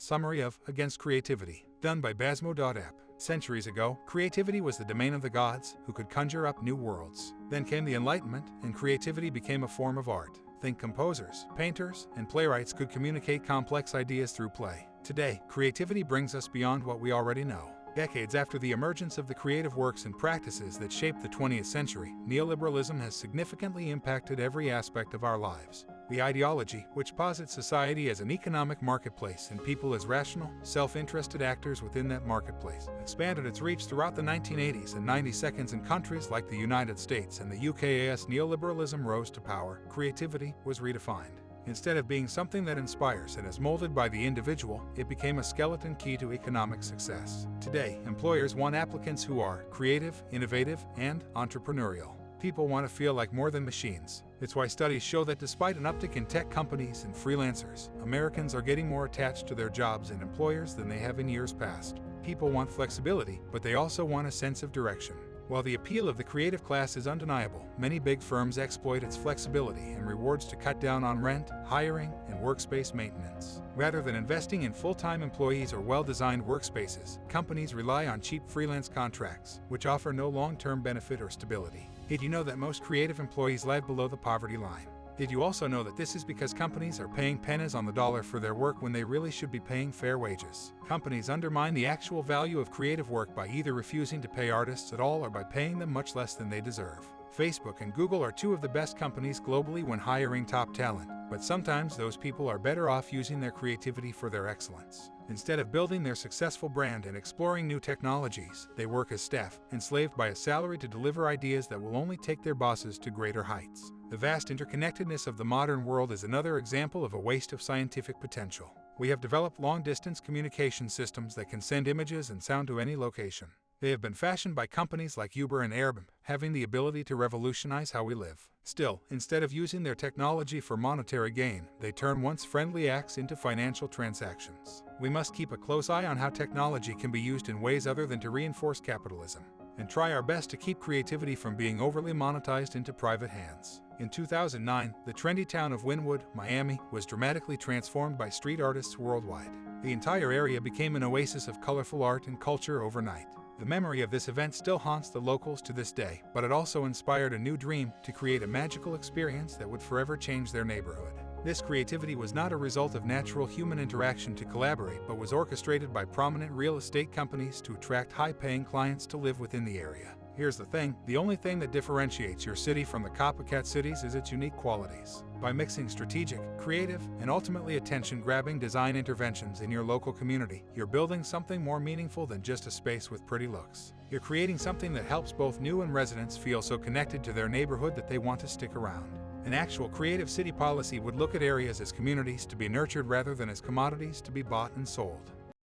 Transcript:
summary of Against Creativity, done by Basmo.app. Centuries ago, creativity was the domain of the gods, who could conjure up new worlds. Then came the Enlightenment, and creativity became a form of art. Think composers, painters, and playwrights could communicate complex ideas through play. Today, creativity brings us beyond what we already know. Decades after the emergence of the creative works and practices that shaped the 20th century, neoliberalism has significantly impacted every aspect of our lives. The ideology, which posits society as an economic marketplace and people as rational, self-interested actors within that marketplace, expanded its reach throughout the 1980s and 90s in countries like the United States and the UK. As neoliberalism rose to power, creativity was redefined. Instead of being something that inspires and is molded by the individual, it became a skeleton key to economic success. Today, employers want applicants who are creative, innovative, and entrepreneurial. People want to feel like more than machines. It's why studies show that despite an uptick in tech companies and freelancers, Americans are getting more attached to their jobs and employers than they have in years past. People want flexibility, but they also want a sense of direction. While the appeal of the creative class is undeniable, many big firms exploit its flexibility and rewards to cut down on rent, hiring, and workspace maintenance. Rather than investing in full-time employees or well-designed workspaces, companies rely on cheap freelance contracts, which offer no long-term benefit or stability. Did you know that most creative employees live below the poverty line? Did you also know that this is because companies are paying pennies on the dollar for their work when they really should be paying fair wages? Companies undermine the actual value of creative work by either refusing to pay artists at all or by paying them much less than they deserve. Facebook and Google are two of the best companies globally when hiring top talent, but sometimes those people are better off using their creativity for their excellence. Instead of building their successful brand and exploring new technologies, they work as staff, enslaved by a salary to deliver ideas that will only take their bosses to greater heights. The vast interconnectedness of the modern world is another example of a waste of scientific potential. We have developed long-distance communication systems that can send images and sound to any location. They have been fashioned by companies like Uber and Airbnb, having the ability to revolutionize how we live. Still, instead of using their technology for monetary gain, they turn once friendly acts into financial transactions. We must keep a close eye on how technology can be used in ways other than to reinforce capitalism, and try our best to keep creativity from being overly monetized into private hands. In 2009, the trendy town of Wynwood, Miami, was dramatically transformed by street artists worldwide. The entire area became an oasis of colorful art and culture overnight. The memory of this event still haunts the locals to this day, but it also inspired a new dream to create a magical experience that would forever change their neighborhood. This creativity was not a result of natural human interaction to collaborate, but was orchestrated by prominent real estate companies to attract high-paying clients to live within the area. Here's the thing, the only thing that differentiates your city from the copycat cities is its unique qualities. By mixing strategic, creative, and ultimately attention-grabbing design interventions in your local community, you're building something more meaningful than just a space with pretty looks. You're creating something that helps both new and residents feel so connected to their neighborhood that they want to stick around. An actual creative city policy would look at areas as communities to be nurtured rather than as commodities to be bought and sold.